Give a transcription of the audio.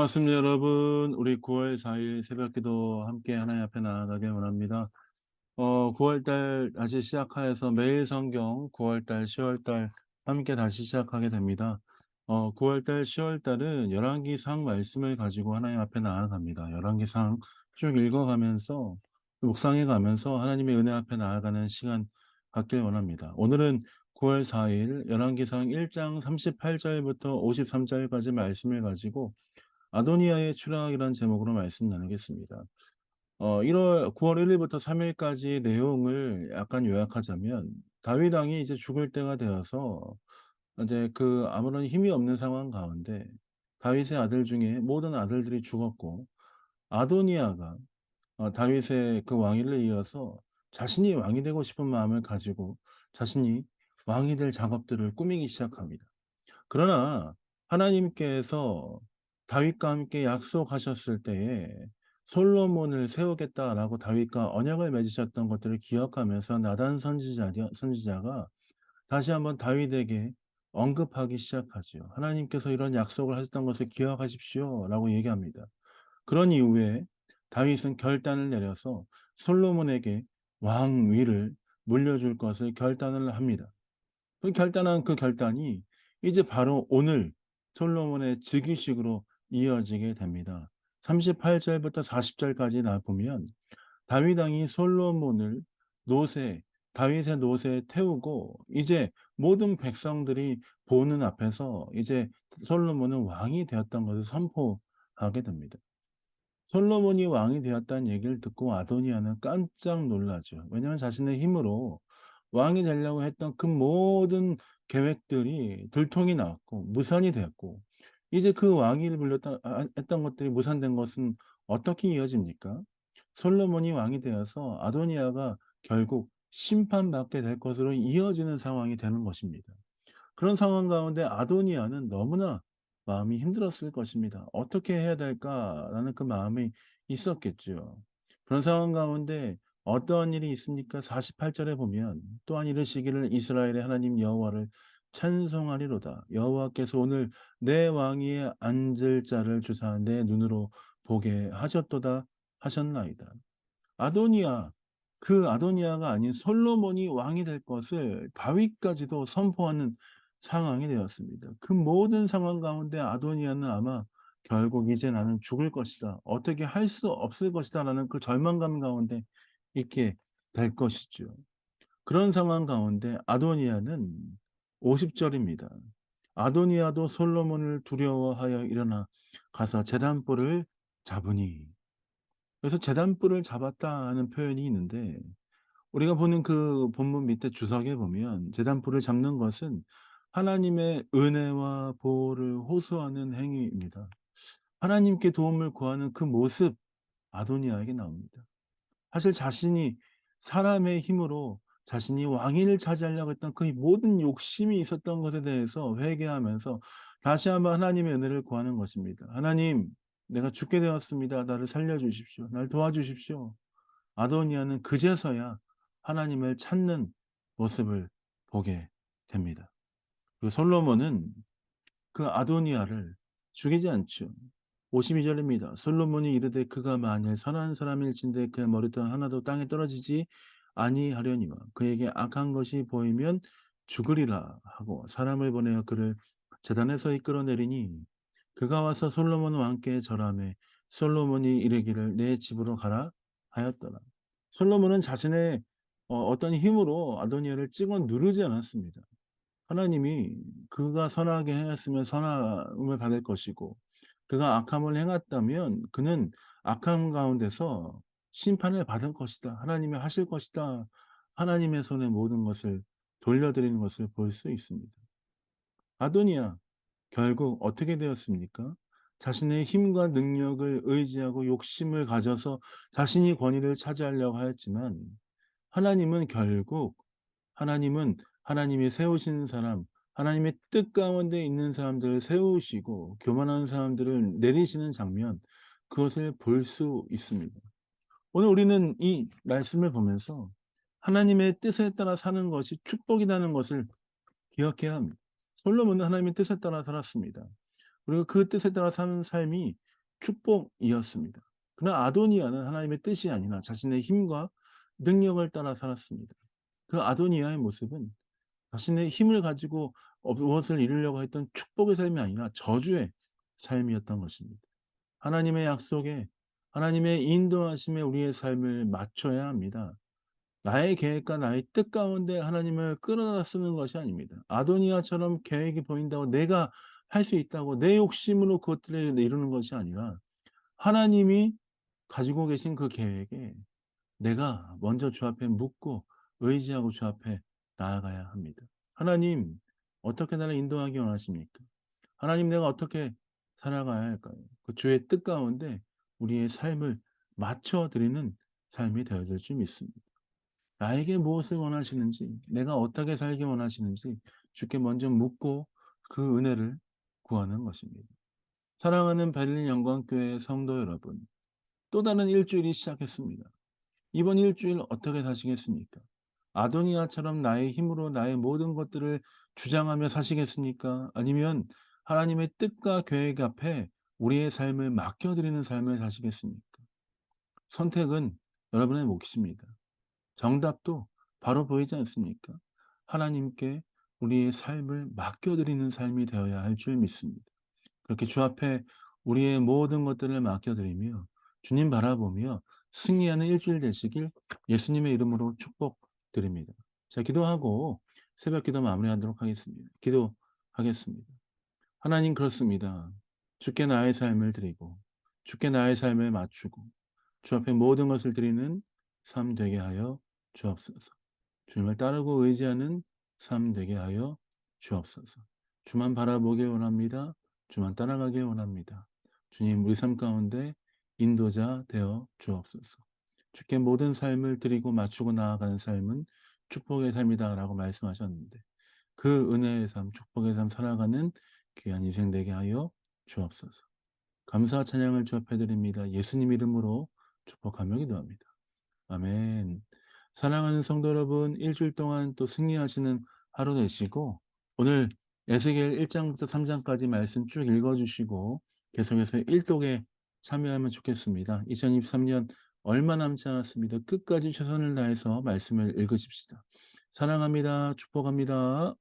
반갑습니다, 여러분. 우리 9월 4일 새벽기도 함께 하나님 앞에 나아가길 원합니다. 9월달 다시 시작하여서 매일 성경 9월달, 10월달 함께 다시 시작하게 됩니다. 9월달, 10월달은 열왕기상 말씀을 가지고 하나님 앞에 나아갑니다. 열왕기상 쭉 읽어가면서 묵상해 가면서 하나님의 은혜 앞에 나아가는 시간 갖길 원합니다. 오늘은 9월 4일 열왕기상 1장 38절부터 53절까지 말씀을 가지고 아도니아의 추락이라는 제목으로 말씀 나누겠습니다. 9월 1일부터 3일까지 내용을 약간 요약하자면 다윗 왕이 이제 죽을 때가 되어서 이제 그 아무런 힘이 없는 상황 가운데 다윗의 아들 중에 모든 아들들이 죽었고 아도니아가 다윗의 그 왕위를 이어서 자신이 왕이 되고 싶은 마음을 가지고 자신이 왕이 될 작업들을 꾸미기 시작합니다. 그러나 하나님께서 다윗과 함께 약속하셨을 때에 솔로몬을 세우겠다라고 다윗과 언약을 맺으셨던 것들을 기억하면서 나단 선지자가 다시 한번 다윗에게 언급하기 시작하지요. 하나님께서 이런 약속을 하셨던 것을 기억하십시오라고 얘기합니다. 그런 이후에 다윗은 결단을 내려서 솔로몬에게 왕위를 물려줄 것을 결단을 합니다. 그 결단이 이제 바로 오늘 솔로몬의 즉위식으로 이어지게 됩니다. 38절부터 40절까지 나 보면 다윗 왕이 솔로몬을 노새 다윗의 노새에 태우고 이제 모든 백성들이 보는 앞에서 이제 솔로몬은 왕이 되었던 것을 선포하게 됩니다. 솔로몬이 왕이 되었다는 얘기를 듣고 아도니아는 깜짝 놀라죠. 왜냐하면 자신의 힘으로 왕이 되려고 했던 그 모든 계획들이 들통이 났고 무산이 되었고 이제 그 왕위를 했던 것들이 무산된 것은 어떻게 이어집니까? 솔로몬이 왕이 되어서 아도니아가 결국 심판받게 될 것으로 이어지는 상황이 되는 것입니다. 그런 상황 가운데 아도니아는 너무나 마음이 힘들었을 것입니다. '어떻게 해야 될까?'라는 그 마음이 있었겠죠. 그런 상황 가운데 어떠한 일이 있습니까? 48 절에 보면 "또한 이르시기를 이스라엘의 하나님 여호와를 찬송하리로다. 여호와께서 오늘 내 왕위에 앉을 자를 주사 내 눈으로 보게 하셨도다." 하셨나이다. 아도니아, 그 아도니아가 아닌 솔로몬이 왕이 될 것을 다윗까지도 선포하는 상황이 되었습니다. 그 모든 상황 가운데 아도니아는 아마 '결국 이제 나는 죽을 것이다. 어떻게 할 수 없을 것이다.'라는 그 절망감 가운데 있게 될 것이죠. 그런 상황 가운데 아도니아는 50 절입니다. "아도니아도 솔로몬을 두려워하여 일어나 가서 제단불을 잡으니." 그래서 "제단불을 잡았다."는 표현이 있는데 우리가 보는 그 본문 밑에 주석에 보면 제단불을 잡는 것은 하나님의 은혜와 보호를 호소하는 행위입니다. 하나님께 도움을 구하는 그 모습 아도니아에게 나옵니다. 사실 자신이 사람의 힘으로 자신이 왕위를 차지하려고 했던 그 모든 욕심이 있었던 것에 대해서 회개하면서 다시 한번 하나님의 은혜를 구하는 것입니다. "하나님, 내가 죽게 되었습니다. 나를 살려 주십시오. 날 도와주십시오." 아도니아는 그제서야 하나님을 찾는 모습을 보게 됩니다. 그 솔로몬은 그 아도니아를 죽이지 않죠. 52 절입니다. 솔로몬이 이르되 그가 만일 선한 사람일진데 그의 머리털 하나도 땅에 떨어지지 아니하려니와 그에게 악한 것이 보이면 죽으리라 하고 사람을 보내어 그를 제단에서 이끌어내리니 그가 와서 솔로몬 왕께 절하매 솔로몬이 이르기를 내 집으로 가라 하였더라. 솔로몬은 자신의 어떤 힘으로 아도니아를 찍어 누르지 않았습니다. 하나님이 그가 선하게 행했으면 선함을 받을 것이고 그가 악함을 행했다면 그는 악함 가운데서 심판을 받을 것이다. 하나님이 하실 것이다. 하나님의 손에 모든 것을 돌려드리는 것을 볼 수 있습니다. 아도니아 결국 어떻게 되었습니까? 자신의 힘과 능력을 의지하고 욕심을 가져서 자신이 권위를 차지하려고 하였지만 하나님은 결국 하나님은 하나님이 세우신 사람, 하나님의 뜻 가운데 있는 사람들을 세우시고 교만한 사람들을 내리시는 장면, 그것을 볼 수 있습니다. 오늘 우리는 이 말씀을 보면서 하나님의 뜻에 따라 사는 것이 축복이라는 것을 기억해야 합니다. 솔로몬은 하나님의 뜻에 따라 살았습니다. 그리고 그 뜻에 따라 사는 삶이 축복이었습니다. 그러나 아도니아는 하나님의 뜻이 아니라 자신의 힘과 능력을 따라 살았습니다. 그 아도니아의 모습은 자신의 힘을 가지고 무엇을 이루려고 했던 축복의 삶이 아니라 저주의 삶이었던 것입니다. 하나님의 약속에, 하나님의 인도하심에 우리의 삶을 맞춰야 합니다. 나의 계획과 나의 뜻 가운데 하나님을 끌어다 쓰는 것이 아닙니다. 아도니아처럼 계획이 보인다고 내가 할 수 있다고 내 욕심으로 그것들을 이루는 것이 아니라 하나님이 가지고 계신 그 계획에 내가 먼저 주 앞에 묻고 의지하고 주 앞에 나아가야 합니다. 하나님, 어떻게 나를 인도하기 원하십니까? 하나님, 내가 어떻게 살아가야 할까요? 그 주의 뜻 가운데 우리의 삶을 맞춰 드리는 삶이 되어질 줄 믿습니다. 나에게 무엇을 원하시는지, 내가 어떻게 살기 원하시는지 주께 먼저 묻고 그 은혜를 구하는 것입니다. 사랑하는 베를린 영광교회 성도 여러분, 또 다른 일주일이 시작했습니다. 이번 일주일 어떻게 사시겠습니까? 아도니아처럼 나의 힘으로 나의 모든 것들을 주장하며 사시겠습니까? 아니면 하나님의 뜻과 계획 앞에 우리의 삶을 맡겨드리는 삶을 사시겠습니까? 선택은 여러분의 몫입니다. 정답도 바로 보이지 않습니까? 하나님께 우리의 삶을 맡겨드리는 삶이 되어야 할 줄 믿습니다. 그렇게 주 앞에 우리의 모든 것들을 맡겨드리며 주님 바라보며 승리하는 일주일 되시길 예수님의 이름으로 축복드립니다. 자, 기도하고 새벽 기도 마무리하도록 하겠습니다. 기도하겠습니다. 하나님, 그렇습니다. 주께 나의 삶을 드리고 주께 나의 삶을 맞추고 주 앞에 모든 것을 드리는 삶 되게 하여 주옵소서. 주님을 따르고 의지하는 삶 되게 하여 주옵소서. 주만 바라보길 원합니다. 주만 따라가길 원합니다. 주님, 우리 삶 가운데 인도자 되어 주옵소서. 주께 모든 삶을 드리고 맞추고 나아가는 삶은 축복의 삶이다라고 말씀하셨는데 그 은혜의 삶, 축복의 삶 살아가는 귀한 인생 되게 하여 주옵소서. 감사와 찬양을 주 앞에 드립니다. 예수님 이름으로 축복하며 기도합니다. 아멘. 사랑하는 성도 여러분, 일주일 동안 또 승리하시는 하루 되시고 오늘 에스겔 1장부터 3장까지 말씀 쭉 읽어주시고 계속해서 일독에 참여하면 좋겠습니다. 2023년 얼마 남지 않았습니다. 끝까지 최선을 다해서 말씀을 읽으십시다. 사랑합니다. 축복합니다.